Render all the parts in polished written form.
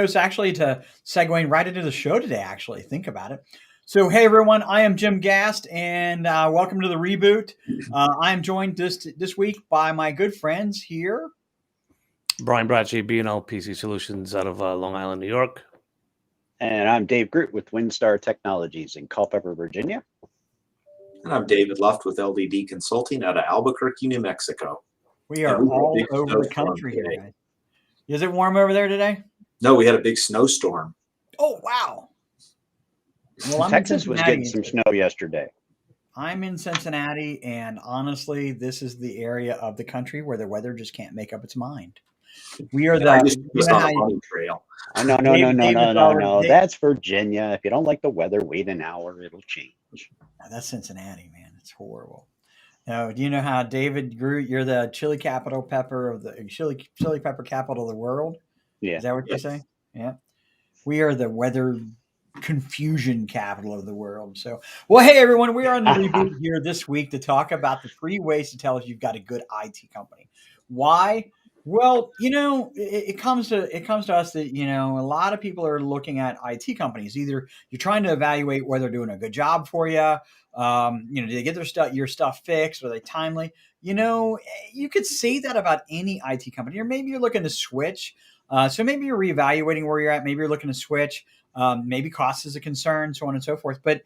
us actually to segueing right into the show today, actually. Think about it. So, hey, everyone, I am Jim Gast, and welcome to the Reboot. I am joined this week by my good friends here. Brian Bracci, B&L PC Solutions out of Long Island, New York. And I'm Dave Groot with WinStar Technologies in Culpeper, Virginia. And I'm David Luft with LDD Consulting out of Albuquerque, New Mexico. We are all over the country here, guys. Is it warm over there today? No, we had a big snowstorm. Oh, wow. Well, Texas was getting some snow yesterday. I'm in Cincinnati, and honestly, this is the area of the country where the weather just can't make up its mind. We are on a running trail. No. That's Virginia. If you don't like the weather, wait an hour. It'll change. That's Cincinnati, man. It's horrible. Now, do you know how David Groot, you're the chili pepper capital of the world? Yeah. Is that what you say? Yeah. We are the weather confusion capital of the world. So, well, hey, everyone, we are on the Reboot here this week to talk about the 3 ways to tell if you've got a good IT company. Why? Well, it comes to us that, a lot of people are looking at IT companies. Either you're trying to evaluate whether they're doing a good job for you. Do they get your stuff fixed? Are they timely? You could say that about any IT company, or maybe you're looking to switch. So maybe you're reevaluating where you're at. Maybe you're looking to switch. Maybe cost is a concern, so on and so forth. But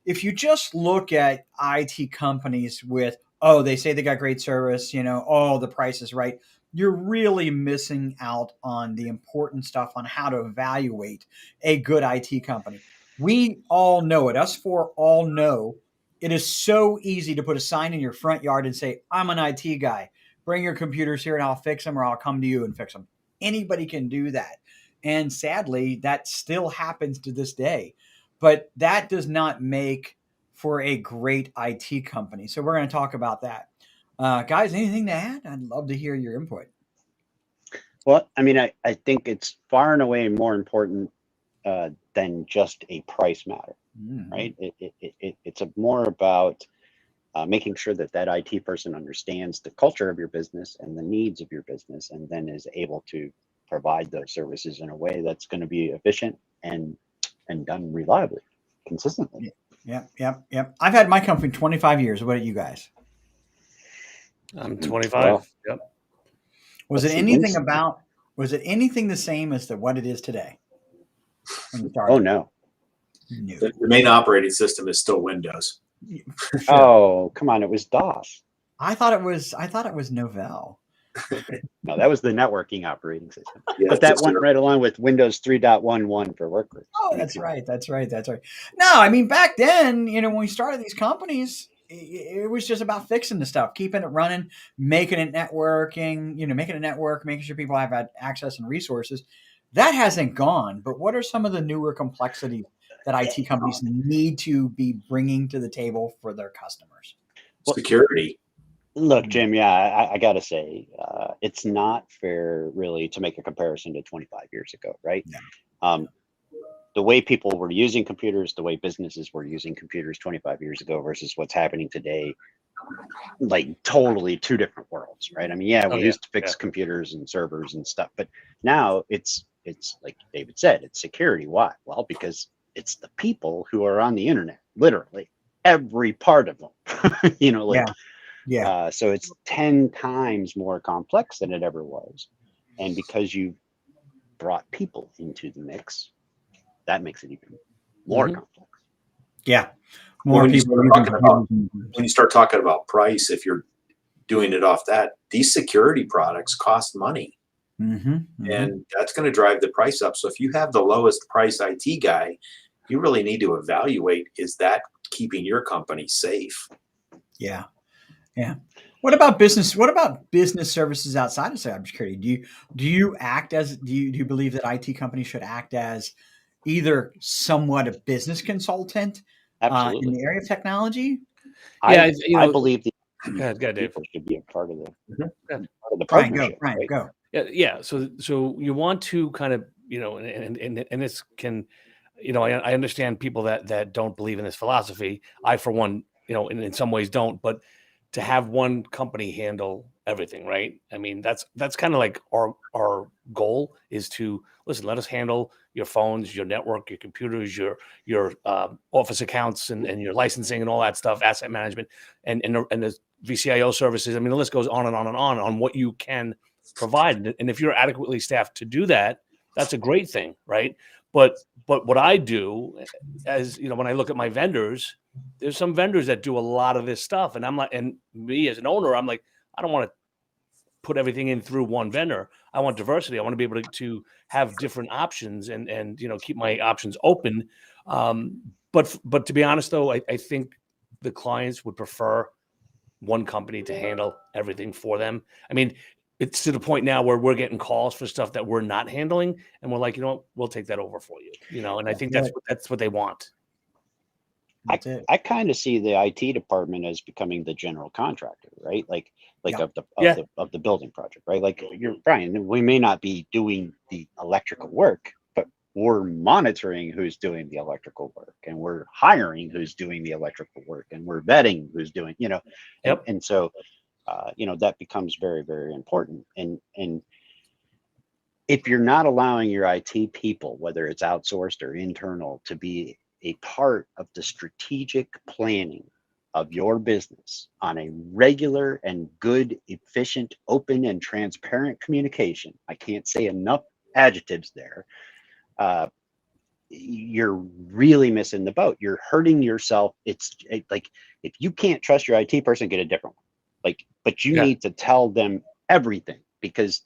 if you just look at IT companies with, they say they got great service, the price is right, you're really missing out on the important stuff on how to evaluate a good IT company. We all know it. Us four all know it is so easy to put a sign in your front yard and say, I'm an IT guy. Bring your computers here and I'll fix them, or I'll come to you and fix them. Anybody can do that. And sadly, that still happens to this day. But that does not make for a great IT company. So we're going to talk about that. Guys, anything to add? I'd love to hear your input. Well, I mean, I think it's far and away more important than just a price matter, right? It's more about making sure that IT person understands the culture of your business and the needs of your business, and then is able to provide those services in a way that's going to be efficient and done reliably, consistently. Yep. I've had my company 25 years. What about you guys? I'm 25. Yep. Was it anything the same as what it is today? Oh, no. The main operating system is still Windows. Sure. Oh, come on. It was DOS. I thought it was Novell. No, that was the networking operating system. Yeah, but that went right along with Windows 3.11 for workgroups. Oh, that's right. No, I mean, back then, when we started these companies, it was just about fixing the stuff, keeping it running, making it networking, making sure people have access and resources. That hasn't gone. But what are some of the newer complexities that IT companies need to be bringing to the table for their customers? Security. Look, Jim, I got to say, it's not fair really to make a comparison to 25 years ago, right? No. The way people were using computers, the way businesses were using computers 25 years ago versus what's happening today, like totally 2 different worlds, right? I mean, we used to fix computers and servers and stuff, but now it's like David said, it's security. Why? Well, because it's the people who are on the internet, literally every part of them, so it's 10 times more complex than it ever was. And because you brought people into the mix, that makes it even more complex. Yeah. More people. When you start talking about price, if you're doing it off that, these security products cost money. And that's going to drive the price up. So if you have the lowest price IT guy, you really need to evaluate, is that keeping your company safe? Yeah. What about business services outside of cybersecurity? Do you believe that IT companies should act as either somewhat a business consultant in the area of technology? I believe Dave. should be a part of the partnership. Brian, go. Yeah. So you want to kind of, and this can, I understand people that don't believe in this philosophy. I, for one, in some ways don't, but to have one company handle everything, right? I mean, that's kind of like our goal is to listen. Let us handle your phones, your network, your computers, your office accounts, and your licensing and all that stuff, asset management, and the VCIO services. I mean, the list goes on and on and on what you can provide. And if you're adequately staffed to do that, that's a great thing, right? But what I do, as you know, when I look at my vendors, there's some vendors that do a lot of this stuff, and I'm like, and me as an owner, I'm like, I don't want to put everything in through one vendor. I want diversity. I want to be able to have different options and keep my options open. But to be honest, though, I think the clients would prefer one company to handle everything for them. I mean, it's to the point now where we're getting calls for stuff that we're not handling, and we're like, you know what, we'll take that over for you. And I think that's what they want. I kind of see the IT department as becoming the general contractor, right? Like of the building project, right? Like you're Brian, we may not be doing the electrical work, but we're monitoring who's doing the electrical work, and we're hiring who's doing the electrical work, and we're vetting who's doing, and so that becomes very, very important. And if you're not allowing your IT people, whether it's outsourced or internal, to be a part of the strategic planning of your business on a regular and good, efficient, open, and transparent communication, I can't say enough adjectives there, you're really missing the boat. You're hurting yourself. It's like, if you can't trust your IT person, get a different one. But you need to tell them everything, because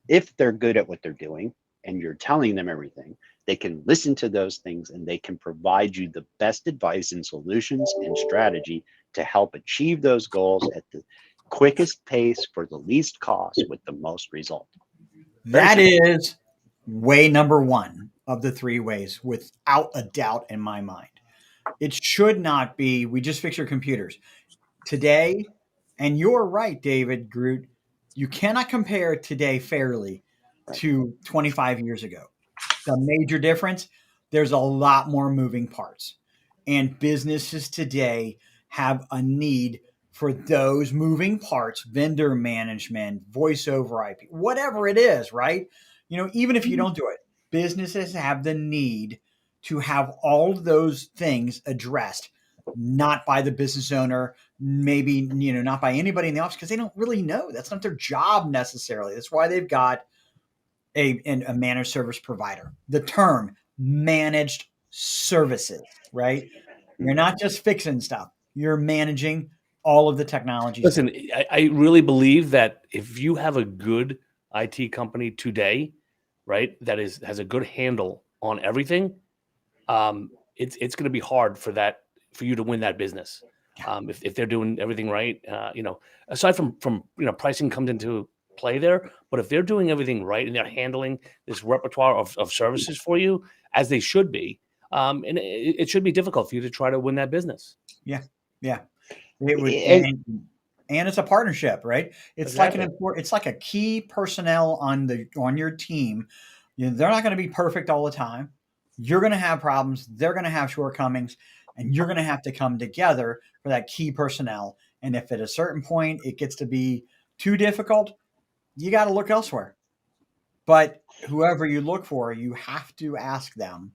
if they're good at what they're doing and you're telling them everything, they can listen to those things, and they can provide you the best advice and solutions and strategy to help achieve those goals at the quickest pace for the least cost with the most result. That is way number one of the 3 ways, without a doubt in my mind. It should not be, we just fix your computers. Today, and you're right, David Groot, you cannot compare today fairly to 25 years ago. The major difference, there's a lot more moving parts. And businesses today have a need for those moving parts, vendor management, voice over IP, whatever it is, right? Even if you don't do it, businesses have the need to have all of those things addressed, not by the business owner, maybe, not by anybody in the office, because they don't really know. That's not their job necessarily. That's why they've got a managed service provider. The term managed services, right? You're not just fixing stuff. You're managing all of the technology. Listen, I really believe that if you have a good IT company today, right, that has a good handle on everything, it's going to be hard for you to win that business. If they're doing everything right, aside from pricing comes into play there, but if they're doing everything right and they're handling this repertoire of services for you as they should be, and it should be difficult for you to try to win that business. Yeah. It would, and it's a partnership, right? It's exactly. It's like a key personnel on your team. They're not going to be perfect all the time. You're going to have problems. They're going to have shortcomings, and you're going to have to come together for that key personnel. And if at a certain point it gets to be too difficult, you got to look elsewhere. But whoever you look for, you have to ask them,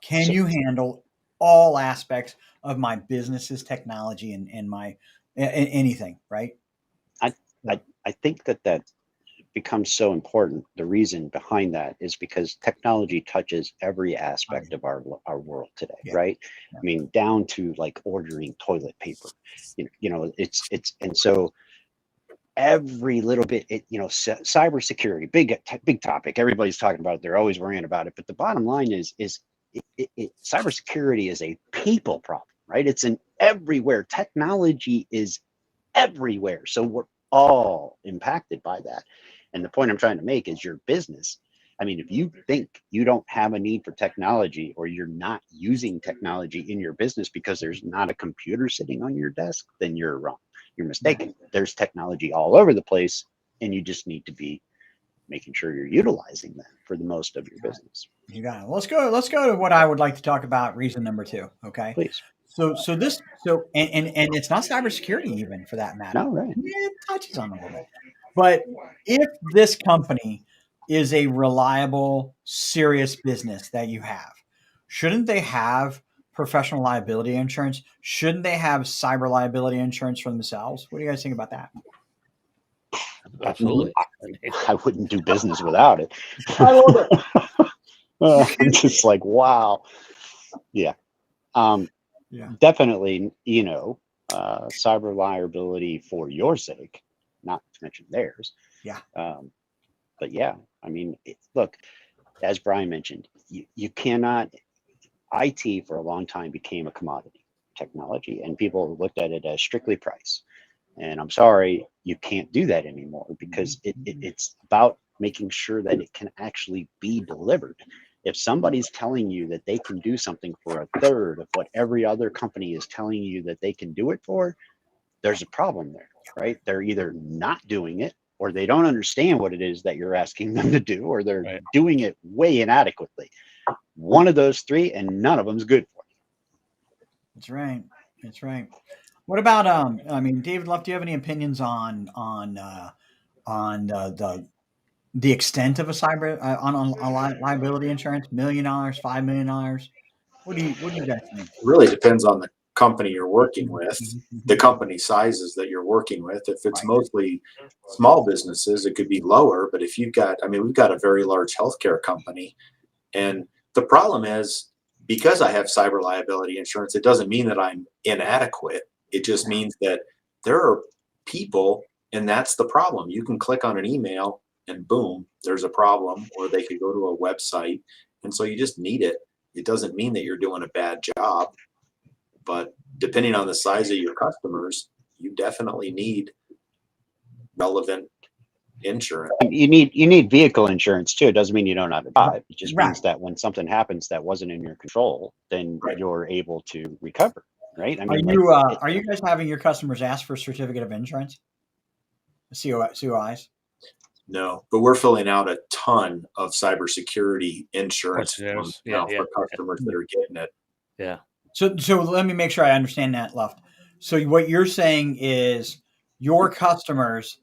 can you handle all aspects of my business's technology and my anything, right? I think that becomes so important. The reason behind that is because technology touches every aspect of our world today, right? I mean, down to like ordering toilet paper. It's and so every little bit, cybersecurity, big topic. Everybody's talking about it. They're always worrying about it. But the bottom line is cybersecurity is a people problem, right? It's everywhere. Technology is everywhere. So we're all impacted by that. And the point I'm trying to make is your business. I mean, if you think you don't have a need for technology, or you're not using technology in your business because there's not a computer sitting on your desk, then you're wrong. You're mistaken. There's technology all over the place, and you just need to be making sure you're utilizing that for the most of your business. You got it. Let's go to what I would like to talk about. Reason number 2. Okay. Please. And it's not cybersecurity even for that matter. No, right. It touches on a little bit. But if this company is a reliable, serious business that you have, shouldn't they have professional liability insurance? Shouldn't they have cyber liability insurance for themselves? What do you guys think about that? Absolutely. I wouldn't do business without it. I love it. I'm just like, wow. Yeah. Yeah. Definitely, cyber liability for your sake, not to mention theirs. Yeah. But yeah, I mean, look, as Brian mentioned, you cannot, IT for a long time became a commodity technology, and people looked at it as strictly price. And I'm sorry, you can't do that anymore, because it's about making sure that it can actually be delivered. If somebody's telling you that they can do something for a third of what every other company is telling you that they can do it for, there's a problem there, right? They're either not doing it, or they don't understand what it is that you're asking them to do, or they're doing it way inadequately. One of those three, and none of them's good for you. That's right. That's right. What about I mean, David Luff, do you have any opinions on the extent of a cyber on liability insurance? $1 million, $5 million? What do you guys think? It really depends on the company you're working with, the company sizes that you're working with. If it's mostly small businesses, it could be lower. But if you've got, I mean, we've got a very large healthcare company, and the problem is, because I have cyber liability insurance, it doesn't mean that I'm inadequate. It just means that there are people, and that's the problem. You can click on an email and boom, there's a problem, or they could go to a website. And so you just need it. It doesn't mean that you're doing a bad job, but depending on the size of your customers, you definitely need relevant insurance. You need vehicle insurance too. It doesn't mean you don't have to drive. It just means that when something happens that wasn't in your control, then you're able to recover, right? I mean, are you guys having your customers ask for a certificate of insurance? COIs? No, but we're filling out a ton of cybersecurity insurance now for customers that are getting it. Yeah. So let me make sure I understand that, Luft. So what you're saying is your customers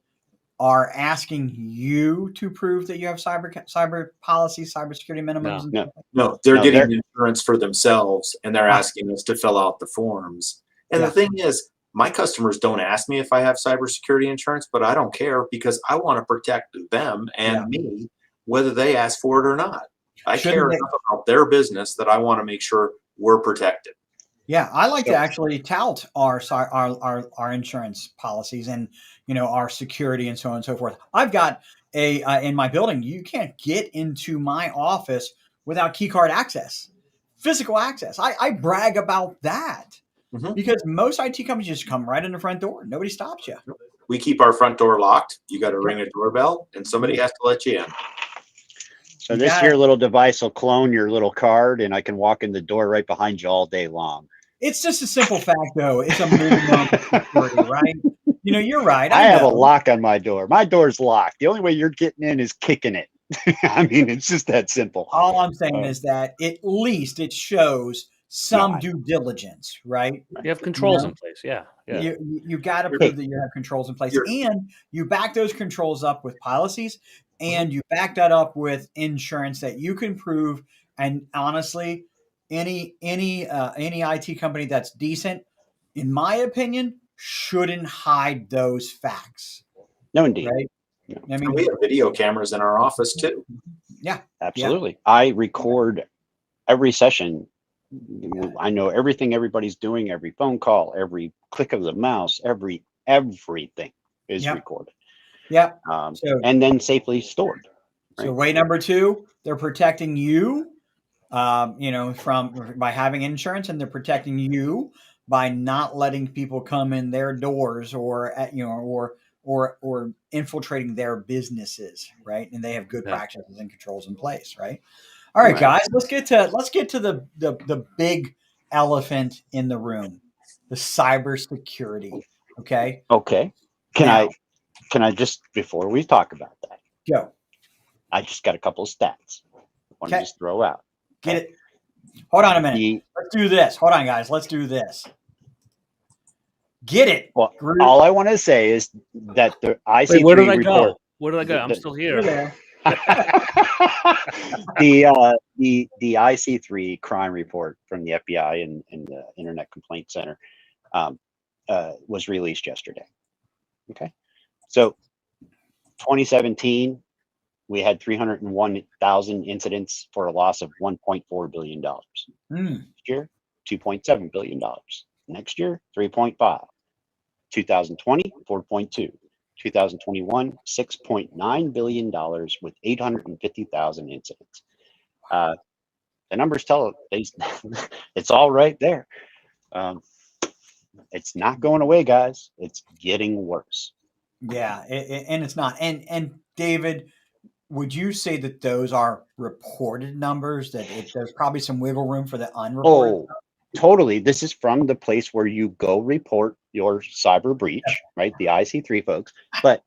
are asking you to prove that you have cyber policies, cybersecurity minimums? No, they're getting insurance for themselves, and they're asking us to fill out the forms. And the thing is, my customers don't ask me if I have cybersecurity insurance, but I don't care, because I want to protect them and me, whether they ask for it or not. I care enough about their business that I want to make sure we're protected. Yeah, I like to actually tout our insurance policies and our security and so on and so forth. I've got in my building, you can't get into my office without key card access, physical access. I brag about that. Because most IT companies just come right in the front door. Nobody stops you. We keep our front door locked. You got to ring a doorbell, and somebody has to let you in. So this here little device will clone your little card, and I can walk in the door right behind you all day long. It's just a simple fact, though. It's a minimum security, right? You're right. I have a lock on my door. My door's locked. The only way you're getting in is kicking it. I mean, it's just that simple. All I'm saying is that at least it shows some due diligence, right? You have controls in place. Yeah. You got to prove that you have controls in place, and you back those controls up with policies, and you back that up with insurance that you can prove. And honestly, any IT company that's decent, in my opinion, shouldn't hide those facts. No, indeed. Right? I mean, we have video cameras in our office too. Yeah, absolutely. I record every session. I know everything everybody's doing, every phone call, every click of the mouse, everything is recorded. Yeah. And then safely stored. Right? So way number 2, they're protecting you, by having insurance, and they're protecting you by not letting people come in their doors or infiltrating their businesses, right? And they have good practices and controls in place, right? All right, guys, let's get to the big elephant in the room, the cybersecurity. Okay. Can I just, before we talk about that, go. I just got a couple of stats I want to just throw out. Get it. Hold on a minute. Let's do this. Hold on, guys. Let's do this. Get it. Well, all I want to say is that the IC3 Wait, where did I report. go? Where did I go? I'm still here. the IC3 crime report from the FBI and the Internet Complaint Center was released yesterday. Okay, so 2017, we had 301,000 incidents for a loss of $1.4 billion. Next year, $2.7 billion. Next year, 3.5. 2020, 4.2. 2021, $6.9 billion with 850,000 incidents. The numbers tell it, it's all right there. It's not going away, guys. It's getting worse. Yeah, and it's not. And David, would you say that those are reported numbers? That there's probably some wiggle room for the unreported? Oh, totally. This is from the place where you go report your cyber breach, right? The IC3 folks. But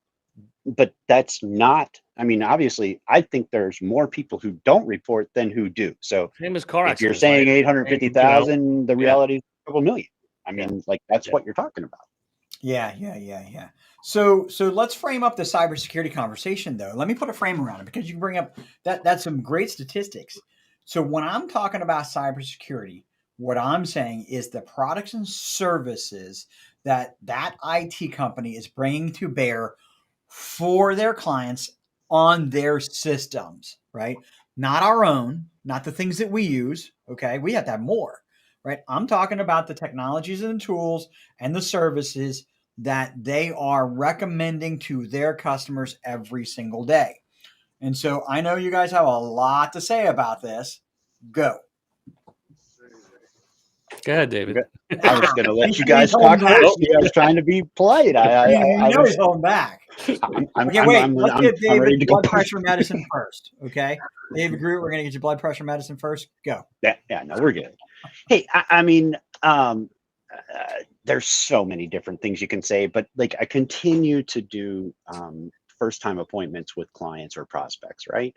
that's not. I mean, obviously, I think there's more people who don't report than who do. So same as car if you're accidents, saying right? 850,000, the reality is a couple million. I mean, like that's what you're talking about. Yeah. So let's frame up the cybersecurity conversation, though. Let me put a frame around it because you can bring up that's some great statistics. So when I'm talking about cybersecurity, what I'm saying is the products and services that IT company is bringing to bear for their clients on their systems, right? Not our own, not the things that we use. Okay. We have to have more, right? I'm talking about the technologies and the tools and the services that they are recommending to their customers every single day. And so I know you guys have a lot to say about this. Go. Go ahead, David. I was going to let you guys talk first. I was trying to be polite. He's holding back. I'm Let's get David ready to go. blood pressure medicine first. Okay, David Groot, we're going to get your blood pressure medicine first. Go. Yeah, no, we're good. Hey, there's so many different things you can say, but like I continue to do first time appointments with clients or prospects, right?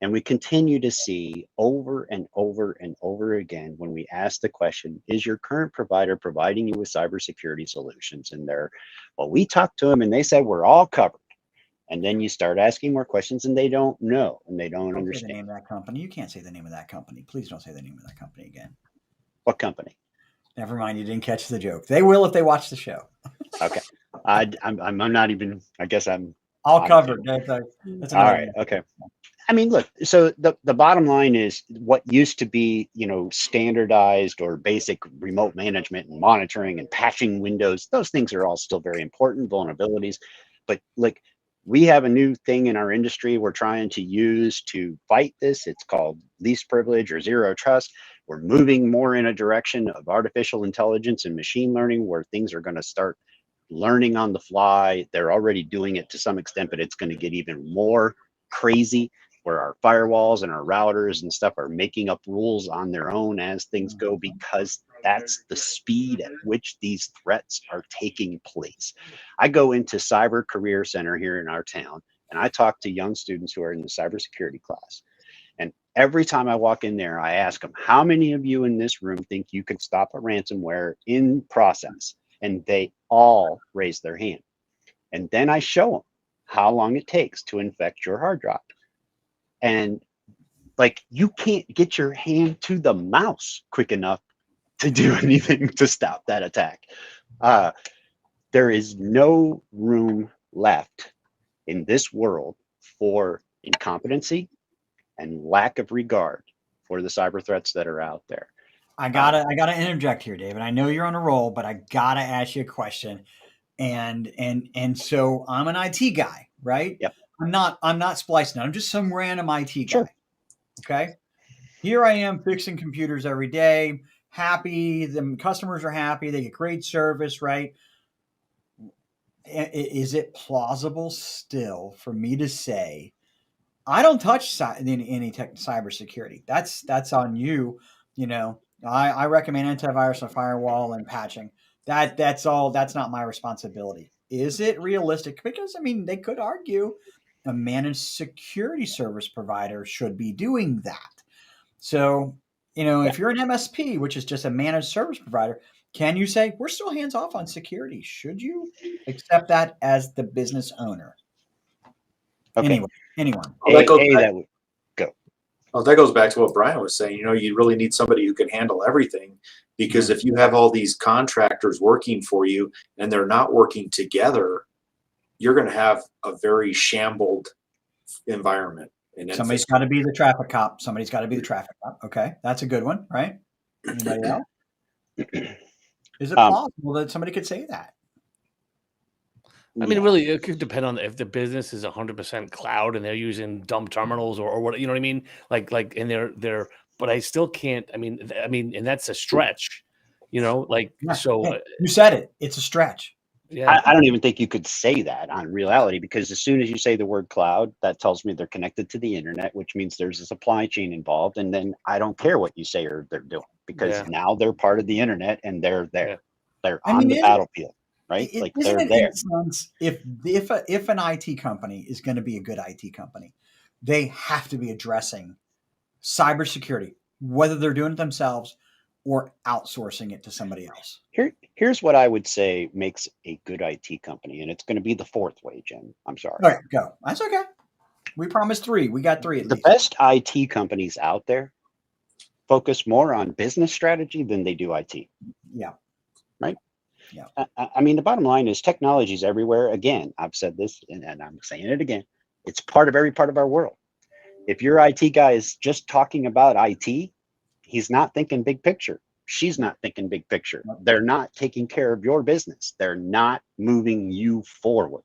And we continue to see over and over and over again when we ask the question, is your current provider providing you with cybersecurity solutions? And we talked to them and they said, we're all covered. And then you start asking more questions and they don't know and they don't understand. Say the name of that company. You can't say the name of that company. Please don't say the name of that company again. What company? Never mind. You didn't catch the joke. They will if they watch the show. Okay. I'm not even, I guess I'm all covered. That's all right. Okay. I mean, look, so the bottom line is what used to be, standardized or basic remote management and monitoring and patching Windows, those things are all still very important, vulnerabilities. But like we have a new thing in our industry we're trying to use to fight this. It's called least privilege or zero trust. We're moving more in a direction of artificial intelligence and machine learning where things are going to start learning on the fly. They're already doing it to some extent, but it's going to get even more crazy where our firewalls and our routers and stuff are making up rules on their own as things go, because that's the speed at which these threats are taking place. I go into Cyber Career Center here in our town, and I talk to young students who are in the cybersecurity class. And every time I walk in there, I ask them, how many of you in this room think you could stop a ransomware in process? And they all raise their hand. And then I show them how long it takes to infect your hard drive. And like, you can't get your hand to the mouse quick enough to do anything to stop that attack. There is no room left in this world for incompetency and lack of regard for the cyber threats that are out there. I gotta interject here, David. I know you're on a roll, but I gotta ask you a question. And so I'm an IT guy, right? Yep. I'm not splicing. I'm just some random IT guy. Sure. Okay. Here I am fixing computers every day. Happy. The customers are happy. They get great service, right? Is it plausible still for me to say, I don't touch any cybersecurity? That's on you. I recommend antivirus and firewall and patching. That's all. That's not my responsibility. Is it realistic? Because they could argue a managed security service provider should be doing that. So if you're an MSP, which is just a managed service provider, can you say we're still hands off on security? Should you accept that as the business owner? Okay. Anyone. Well, that goes back, that would go. well, that goes back to what Brian was saying. You really need somebody who can handle everything, because if you have all these contractors working for you and they're not working together, you're going to have a very shambled environment. And Somebody's got to be the traffic cop. Somebody's got to be the traffic cop. Okay, that's a good one, right? Anybody else? Is it plausible that somebody could say that? I mean, really, it could depend on if the business is 100% cloud and they're using dumb terminals or what, you know what I mean? Like, and they're, but I still can't. I mean, and that's a stretch, So hey, you said it. It's a stretch. Yeah, I don't even think you could say that on Reality, because as soon as you say the word cloud, that tells me they're connected to the internet, which means there's a supply chain involved. And then I don't care what you say or they're doing, because now they're part of the internet and they're there. Yeah. They're on the battlefield, right? Like they're there. Sense, if an IT company is going to be a good IT company, they have to be addressing cybersecurity, whether they're doing it themselves or outsourcing it to somebody else. Here's what I would say makes a good IT company, and it's going to be the fourth way, Jen. I'm sorry. All right, go. That's okay. We promised 3. We got 3 at the least. Best IT companies out there focus more on business strategy than they do IT. Yeah. Right? Yeah. I mean, the bottom line is technology is everywhere. Again, I've said this and I'm saying it again. It's part of every part of our world. If your IT guy is just talking about IT, he's not thinking big picture. She's not thinking big picture. They're not taking care of your business. They're not moving you forward.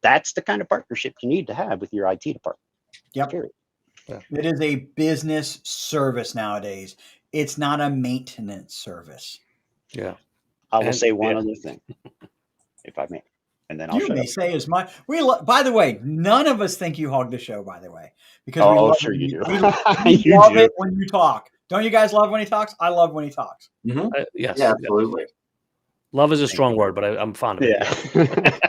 That's the kind of partnership you need to have with your IT department. Yep. Yeah. It is a business service nowadays. It's not a maintenance service. Yeah. I will say one other thing, if I may, and then I'll you may say as much. By the way, none of us think you hog the show. By the way, because we love sure you do. We love it when you talk. Don't you guys love when he talks? I love when he talks. Mm-hmm. Yes, yeah, absolutely. Love is a strong word, but I'm fond of it.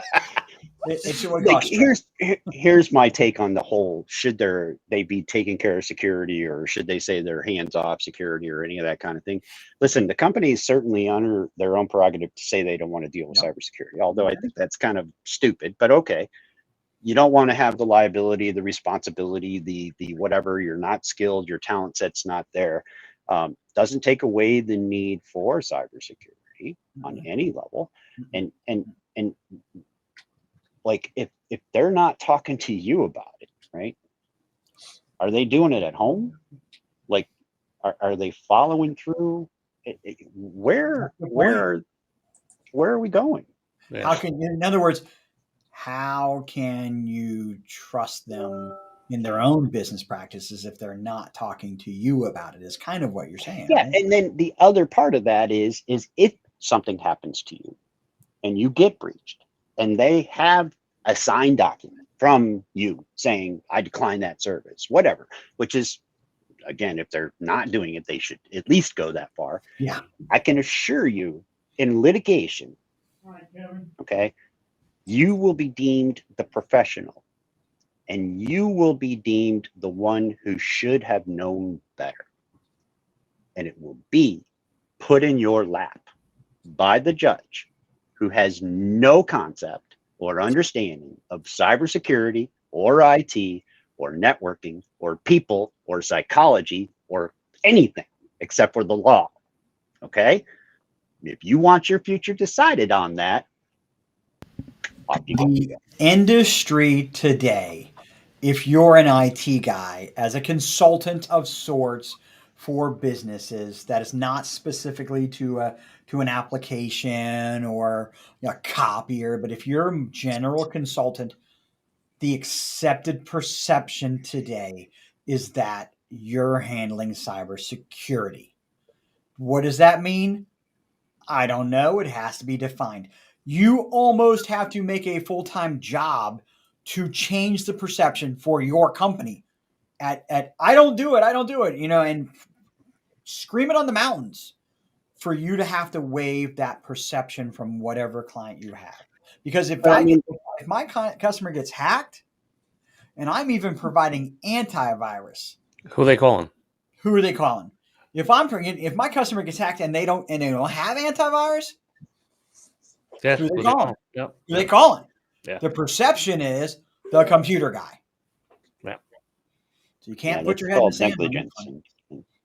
Here's my take on the whole. Should they be taking care of security, or should they say they're hands off security, or any of that kind of thing? Listen, the company is certainly under their own prerogative to say they don't want to deal with cybersecurity, although I think that's kind of stupid, but okay. You don't want to have the liability, the responsibility, the whatever. You're not skilled, your talent set's not there. Doesn't take away the need for cybersecurity on any level. And like if they're not talking to you about it, right? Are they doing it at home? Like, are they following through? Where are we going? Yeah. How can, in other words, how can you trust them in their own business practices if they're not talking to you about it? Is kind of what you're saying. Yeah, right? and then the other part of that is if something happens to you and you get breached, and they have a signed document from you saying, I decline that service, whatever, which is, again, if they're not doing it, they should at least go that far. Yeah. I can assure you, in litigation, okay, you will be deemed the professional, and you will be deemed the one who should have known better. And it will be put in your lap by the judge, who has no concept or understanding of cybersecurity or IT or networking or people or psychology or anything except for the law. Okay? If you want your future decided on that, off you go. The industry today, if you're an IT guy, as a consultant of sorts for businesses, that is not specifically to an application or a copier, but if you're a general consultant, the accepted perception today is that you're handling cybersecurity. What does that mean? I don't know. It has to be defined. You almost have to make a full-time job to change the perception for your company. At I don't do it, and scream it on the mountains for you to have to waive that perception from whatever client you have. Because if my customer gets hacked, and I'm even providing antivirus, who are they calling? Who are they calling? if my customer gets hacked and they don't have antivirus, Yeah, who they calling? Yep. Who they calling? Yeah. The perception is the computer guy. Yeah. So you can't put your head in the sand. Negligence.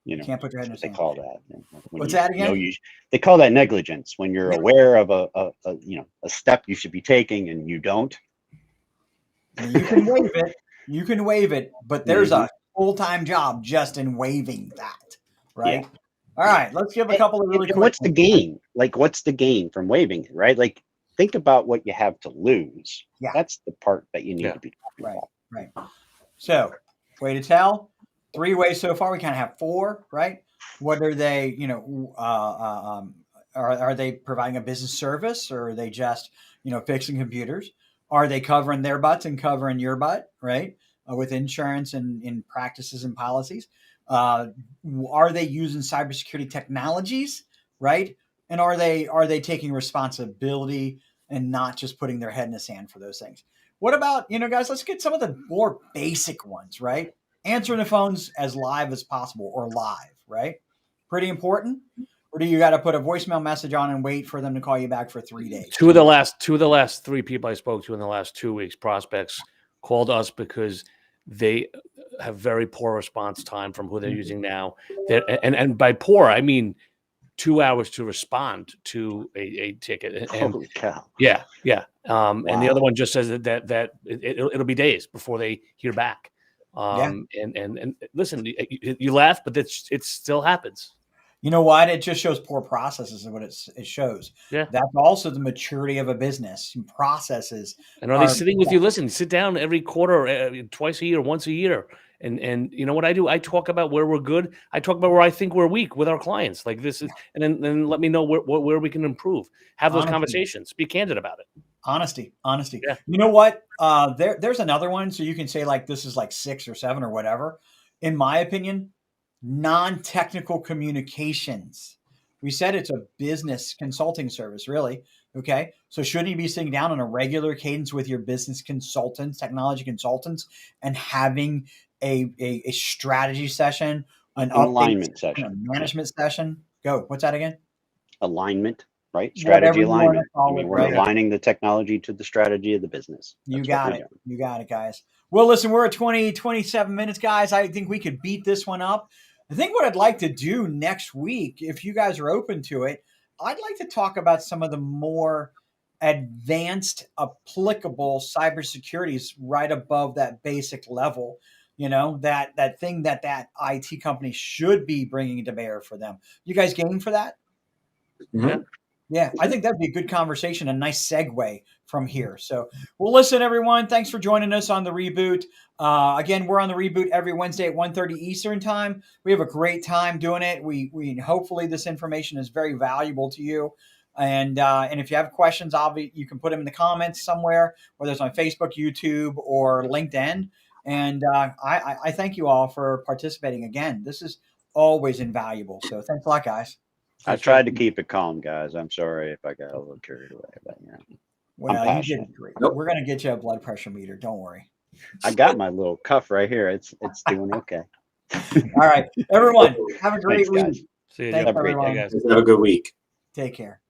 You can't put your head in the sand. They call that. What's that again? They call that negligence when you're aware of a step you should be taking and you don't. You can waive it. You can waive it, but there's a full-time job just in waiving that, right? Yeah. All right, let's give a couple of really quick. What's the gain? Like, what's the gain from waiving it, right? Like, think about what you have to lose. Yeah. That's the part that you need to be talking about. Right. So, way to tell. 3 ways so far. We kind of have 4, right? What are they? Are they providing a business service, or are they just fixing computers? Are they covering their butts and covering your butt, right? With insurance and in practices and policies? Are they using cybersecurity technologies, right? And are they taking responsibility and not just putting their head in the sand for those things? What about, guys, let's get some of the more basic ones, right? Answering the phones as live as possible, or live, right? Pretty important. Or do you got to put a voicemail message on and wait for them to call you back for 3 days? Two of the last 3 people I spoke to in the last 2 weeks, prospects, called us because they have very poor response time from who they're using now. And by poor, I mean 2 hours to respond to a ticket. And, holy cow! Yeah. Wow. And the other one just says that it'll be days before they hear back. And listen, you laugh, but it still happens. You know what? It just shows poor processes is what it shows. Yeah. That's also the maturity of a business and processes. And are they sitting with you? Listen, sit down every quarter, twice a year, once a year. And you know what I do? I talk about where we're good. I talk about where I think we're weak with our clients. Like this is, and then let me know where we can improve. Have those conversations. Be candid about it. Honesty. Yeah. You know what? There's another one. So you can say like, this is like 6 or 7 or whatever. In my opinion, non-technical communications. We said it's a business consulting service, really. Okay. So shouldn't you be sitting down on a regular cadence with your business consultants, technology consultants, and having a strategy session, an alignment session, a management session? Go. What's that again? Alignment, right? Strategy alignment. We're aligning the technology to the strategy of the business. You got it. You got it, guys. Well, listen, we're at 27 minutes, guys. I think we could beat this one up. I think what I'd like to do next week, if you guys are open to it, I'd like to talk about some of the more advanced, applicable cybersecurities right above that basic level. That thing that IT company should be bringing to bear for them. You guys game for that? Mm-hmm. Yeah, I think that'd be a good conversation, a nice segue from here. So, well, listen, everyone, thanks for joining us on the Reboot. Again, we're on the Reboot every Wednesday at 1:30 Eastern time. We have a great time doing it. We hopefully this information is very valuable to you. And if you have questions, you can put them in the comments somewhere, whether it's on Facebook, YouTube, or LinkedIn. And I thank you all for participating. Again, this is always invaluable. So thanks a lot, guys. I tried to keep it calm, guys. I'm sorry if I got a little carried away, but well, you did great. Nope. We're gonna get you a blood pressure meter. Don't worry. I got my little cuff right here. It's doing okay. All right, everyone, have a great week. See you. Thanks, everyone. Have a good week. Take care.